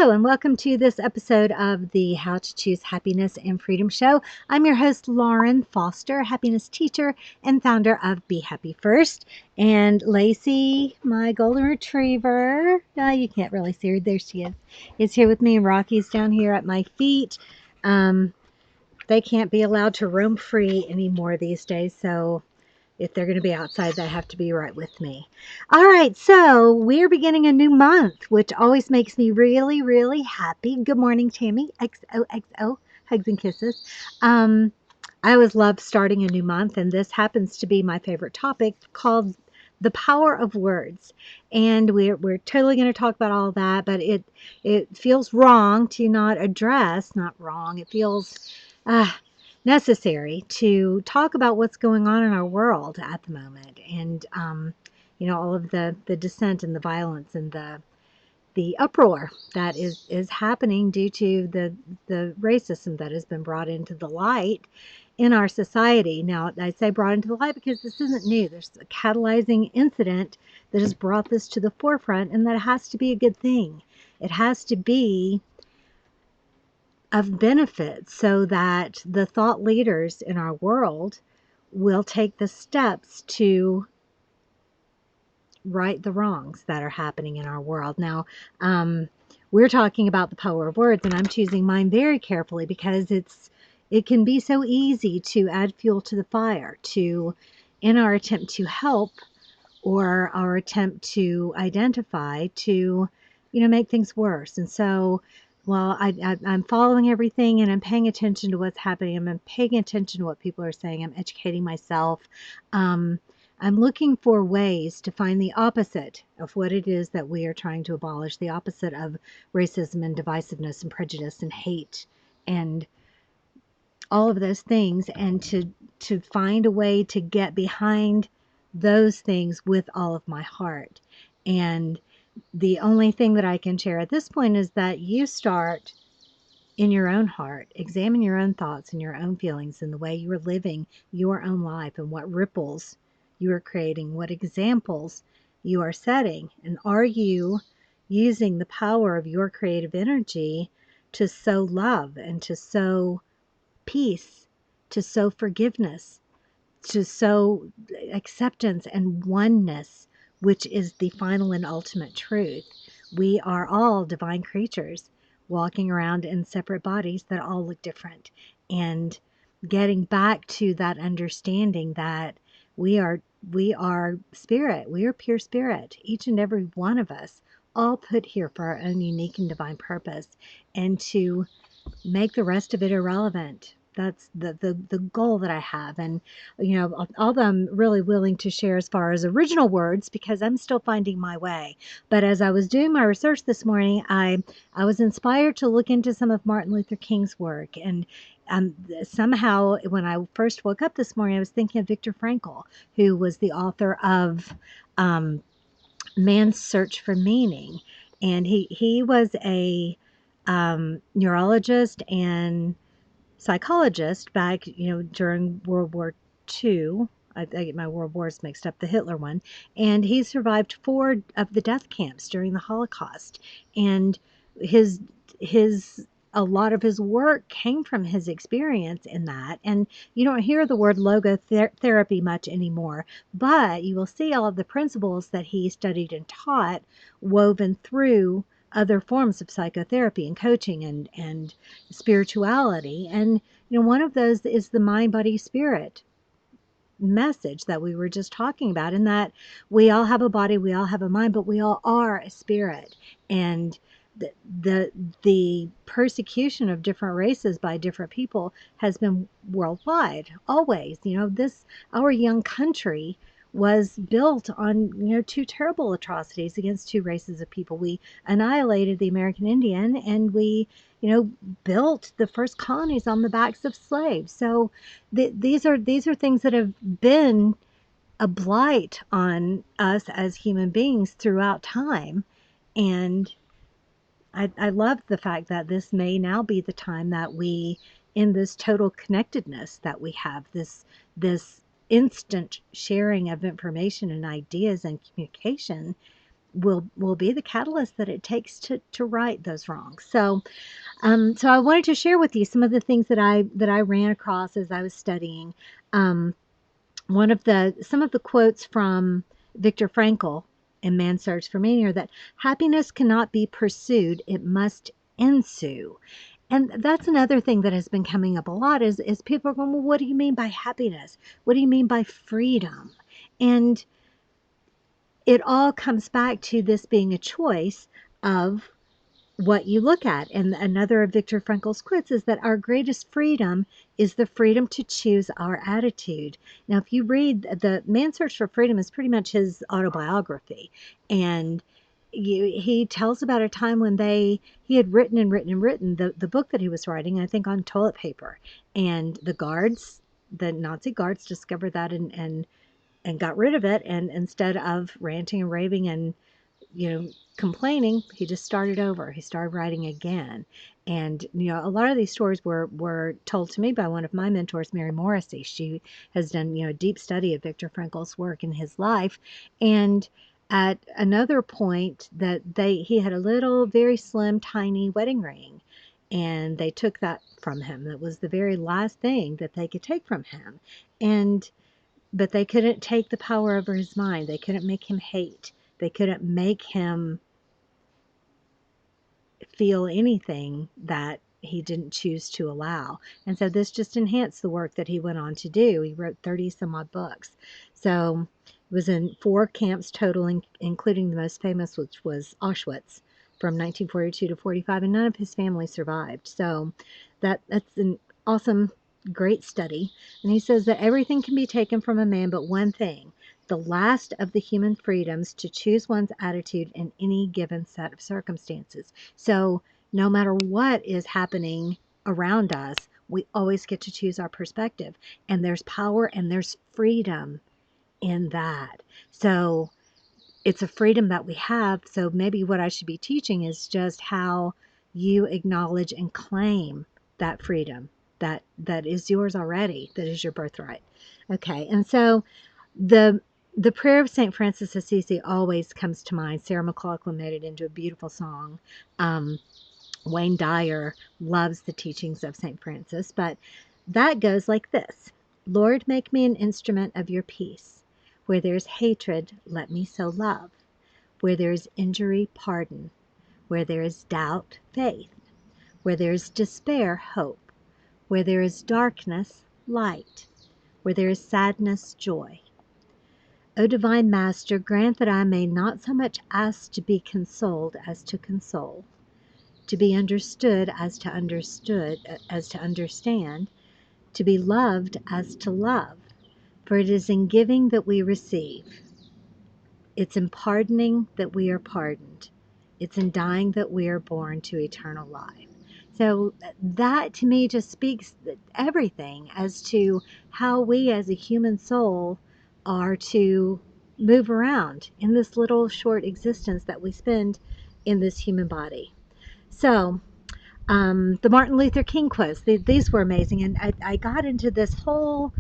Hello, and welcome to this episode of the How to Choose Happiness and Freedom Show. I'm your host, Lauren Foster, happiness teacher and founder of Be Happy First. And Lacey, my golden retriever, you can't really see her, there she is here with me, and Rocky's down here at my feet. They can't be allowed to roam free anymore these days, so if they're going to be outside, they have to be right with me. All right, so we're beginning a new month, which always makes me really, really happy. Good morning, Tammy. XOXO, hugs and kisses. I always love starting a new month, and this happens to be my favorite topic, called the power of words. And we're totally going to talk about all that, but it feels wrong to not address, not wrong, it feels necessary to talk about what's going on in our world at the moment, and all of the dissent and the violence and the uproar that is happening due to the racism that has been brought into the light in our society. Now, I say brought into the light because this isn't new. There's a catalyzing incident that has brought this to the forefront, and that has to be a good thing. It has to be of benefit so that the thought leaders in our world will take the steps to right the wrongs that are happening in our world. Now, we're talking about the power of words, and I'm choosing mine very carefully because it can be so easy to add fuel to the fire, in our attempt to help or our attempt to identify, to make things worse. And so, well, I'm following everything, and I'm paying attention to what's happening. I'm paying attention to what people are saying. I'm educating myself. I'm looking for ways to find the opposite of what it is that we are trying to abolish, the opposite of racism and divisiveness and prejudice and hate and all of those things, and to find a way to get behind those things with all of my heart. And the only thing that I can share at this point is that you start in your own heart, examine your own thoughts and your own feelings and the way you are living your own life, and what ripples you are creating, what examples you are setting. And are you using the power of your creative energy to sow love and to sow peace, to sow forgiveness, to sow acceptance and oneness, which is the final and ultimate truth? We are all divine creatures walking around in separate bodies that all look different, and getting back to that understanding that we are spirit, we are pure spirit, each and every one of us, all put here for our own unique and divine purpose, and to make the rest of it irrelevant. That's the goal that I have. And although I'm really willing to share as far as original words, because I'm still finding my way. But as I was doing my research this morning, I was inspired to look into some of Martin Luther King's work. And somehow when I first woke up this morning, I was thinking of Viktor Frankl, who was the author of Man's Search for Meaning. And he was a neurologist and psychologist back, during World War II. I get my world wars mixed up, the Hitler one. And he survived 4 of the death camps during the Holocaust. And his a lot of his work came from his experience in that. And you don't hear the word logotherapy much anymore, but you will see all of the principles that he studied and taught woven through other forms of psychotherapy and coaching and spirituality. And one of those is the mind, body, spirit message that we were just talking about, in that we all have a body, we all have a mind, but we all are a spirit. And the persecution of different races by different people has been worldwide, always. Our young country was built on 2 terrible atrocities against 2 races of people. We annihilated the American Indian, and we built the first colonies on the backs of slaves. So these are things that have been a blight on us as human beings throughout time. And I love the fact that this may now be the time that we, in this total connectedness that we have, this instant sharing of information and ideas and communication, will be the catalyst that it takes to right those wrongs. So I wanted to share with you some of the things that I ran across as I was studying. Um, some of the quotes from Viktor Frankl in Man's Search for Meaning are that happiness cannot be pursued; it must ensue. And that's another thing that has been coming up a lot is people are going, well, what do you mean by happiness? What do you mean by freedom? And it all comes back to this being a choice of what you look at. And another of Viktor Frankl's quotes is that our greatest freedom is the freedom to choose our attitude. Now, if you read the Man's Search for Freedom is pretty much his autobiography. And he tells about a time when he had written and written and written the book that he was writing, I think on toilet paper. And the Nazi guards discovered that and got rid of it. And instead of ranting and raving and complaining, he just started over. He started writing again. And, a lot of these stories were told to me by one of my mentors, Mary Morrissey. She has done, a deep study of Viktor Frankl's work in his life. And at another point that he had a little, very slim, tiny wedding ring. And they took that from him. That was the very last thing that they could take from him. But they couldn't take the power over his mind. They couldn't make him hate. They couldn't make him feel anything that he didn't choose to allow. And so this just enhanced the work that he went on to do. He wrote 30 some odd books. So it was in 4 camps total, including the most famous, which was Auschwitz from 1942 to 45, and none of his family survived. So that's an awesome, great study. And he says that everything can be taken from a man but one thing, the last of the human freedoms to choose one's attitude in any given set of circumstances. So no matter what is happening around us, we always get to choose our perspective. And there's power and there's freedom in that. So it's a freedom that we have. So maybe what I should be teaching is just how you acknowledge and claim that freedom that is yours already, that is your birthright. Okay, and so the prayer of St. Francis Assisi always comes to mind. Sarah McLachlan made it into a beautiful song. Wayne Dyer loves the teachings of St. Francis, but that goes like this. Lord, make me an instrument of your peace. Where there is hatred, let me sow love. Where there is injury, pardon. Where there is doubt, faith. Where there is despair, hope. Where there is darkness, light. Where there is sadness, joy. O divine Master, grant that I may not so much ask to be consoled as to console, to be understood as to understand, to be loved as to love. For it is in giving that we receive. It's in pardoning that we are pardoned. It's in dying that we are born to eternal life. So that to me just speaks everything as to how we as a human soul are to move around in this little short existence that we spend in this human body. So the Martin Luther King quotes, these were amazing. And I got into this whole,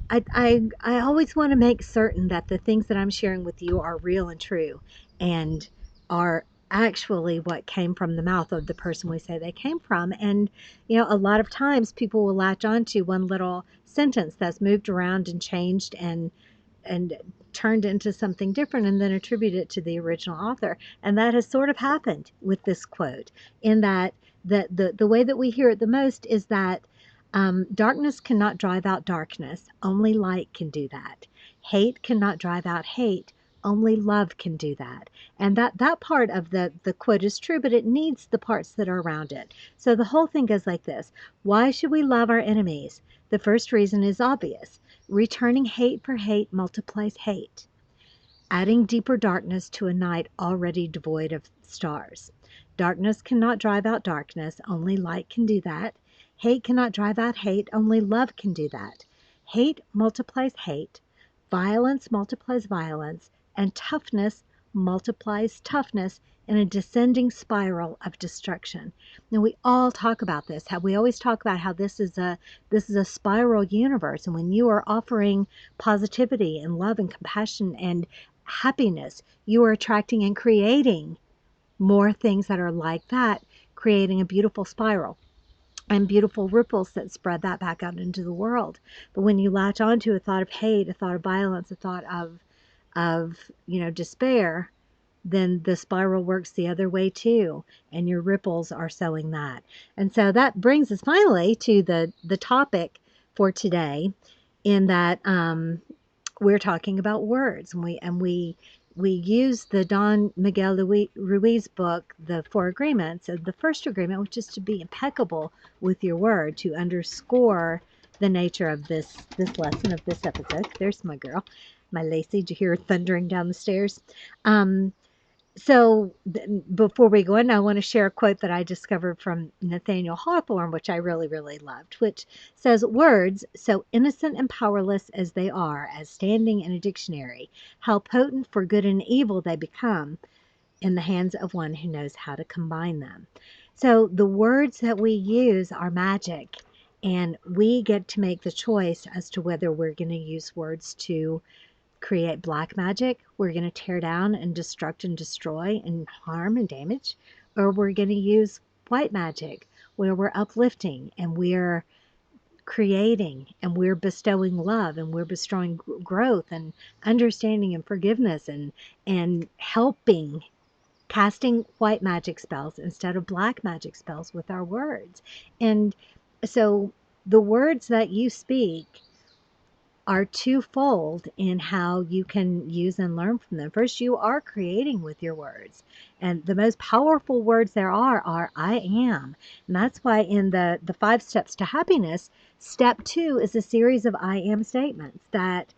I always want to make certain that the things that I'm sharing with you are real and true and are actually what came from the mouth of the person we say they came from. And, a lot of times people will latch on to one little sentence that's moved around and changed and turned into something different and then attribute it to the original author. And that has sort of happened with this quote, in that the way that we hear it the most is that darkness cannot drive out darkness. Only light can do that. Hate cannot drive out hate. Only love can do that. And that part of the quote is true, but it needs the parts that are around it. So the whole thing goes like this. Why should we love our enemies? The first reason is obvious. Returning hate for hate multiplies hate, adding deeper darkness to a night already devoid of stars. Darkness cannot drive out darkness. Only light can do that. Hate cannot drive out hate. Only love can do that. Hate multiplies hate. Violence multiplies violence. And toughness multiplies toughness in a descending spiral of destruction. Now we all talk about this. How we always talk about how this is a spiral universe. And when you are offering positivity and love and compassion and happiness. You are attracting and creating more things that are like that, creating a beautiful spiral and beautiful ripples that spread that back out into the world. But when you latch onto a thought of hate, a thought of violence, a thought of despair, then the spiral works the other way too, and your ripples are sowing that. And so that brings us finally to the topic for today, in that we're talking about words, and we use the Don Miguel Ruiz book, The Four Agreements, and the first agreement, which is to be impeccable with your word, to underscore the nature of this lesson, of this episode. There's my girl, my Lacey. Did you hear her thundering down the stairs? So before we go in, I want to share a quote that I discovered from Nathaniel Hawthorne, which I really, really loved, which says, "Words, so innocent and powerless as they are, as standing in a dictionary, how potent for good and evil they become in the hands of one who knows how to combine them." So the words that we use are magic, and we get to make the choice as to whether we're going to use words to create black magic, we're going to tear down and destruct and destroy and harm and damage, or we're going to use white magic, where we're uplifting and we're creating and we're bestowing love and we're bestowing growth and understanding and forgiveness and helping, casting white magic spells instead of black magic spells with our words. And so the words that you speak are twofold in how you can use and learn from them. First, you are creating with your words. And the most powerful words there are I am. And that's why in the 5 steps to happiness, step 2 is a series of I am statements, that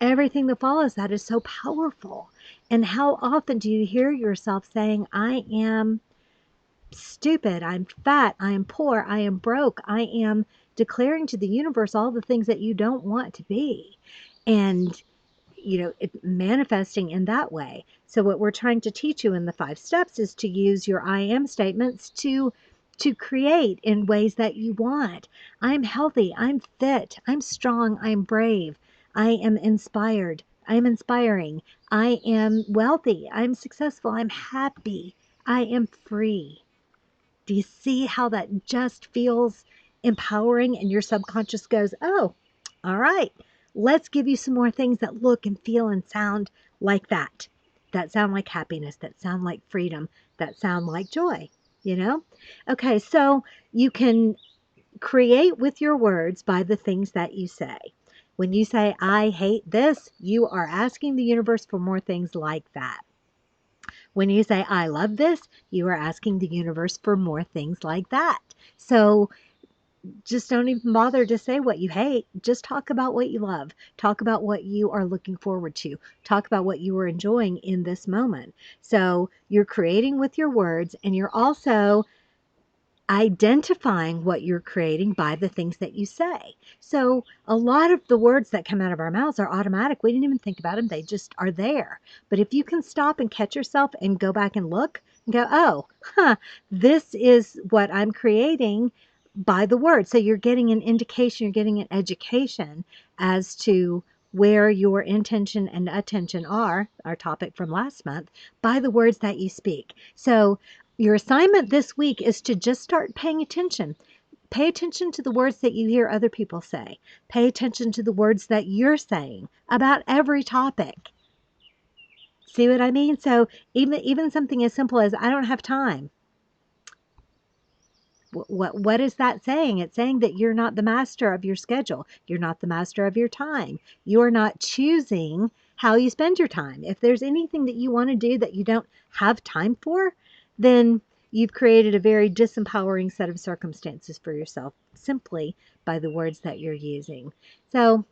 everything that follows that is so powerful. And how often do you hear yourself saying, I am stupid, I'm fat, I am poor, I am broke, I am declaring to the universe all the things that you don't want to be, and manifesting in that way. So what we're trying to teach you in the 5 steps is to use your I am statements to create in ways that you want. I'm healthy, I'm fit, I'm strong, I'm brave, I am inspired, I'm inspiring, I am wealthy, I'm successful, I'm happy, I am free. Do you see how that just feels empowering, and your subconscious goes, oh, all right, let's give you some more things that look and feel and sound like that sound like happiness, that sound like freedom, that sound like joy, you know? Okay, so you can create with your words by the things that you say. When you say, I hate this, you are asking the universe for more things like that. When you say, I love this, you are asking the universe for more things like that. So just don't even bother to say what you hate. Just talk about what you love. Talk about what you are looking forward to. Talk about what you are enjoying in this moment. So you're creating with your words, and you're also identifying what you're creating by the things that you say. So a lot of the words that come out of our mouths are automatic. We didn't even think about them. They just are there. But if you can stop and catch yourself and go back and look and go, oh, this is what I'm creating by the word. So you're getting an indication, you're getting an education as to where your intention and attention are, our topic from last month, by the words that you speak. So your assignment this week is to just start paying attention. Pay attention to the words that you hear other people say. Pay attention to the words that you're saying about every topic. See what I mean? So even something as simple as, I don't have time. What is that saying? It's saying that you're not the master of your schedule. You're not the master of your time. You're not choosing how you spend your time. If there's anything that you want to do that you don't have time for, then you've created a very disempowering set of circumstances for yourself simply by the words that you're using. So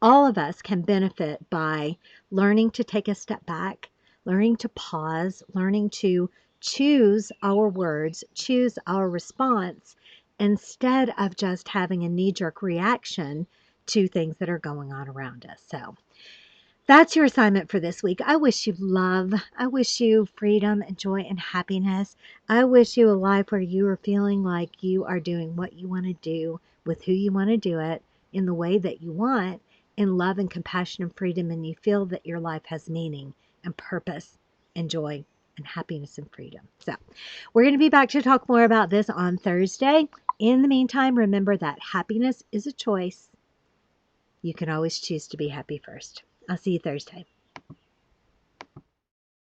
all of us can benefit by learning to take a step back, learning to pause, learning to choose our words, choose our response, instead of just having a knee-jerk reaction to things that are going on around us. So that's your assignment for this week. I wish you love. I wish you freedom and joy and happiness. I wish you a life where you are feeling like you are doing what you want to do with who you want to do it in the way that you want, in love and compassion and freedom, and you feel that your life has meaning and purpose and joy and happiness and freedom. So we're going to be back to talk more about this on Thursday. In the meantime, remember that happiness is a choice. You can always choose to be happy first. I'll see you Thursday.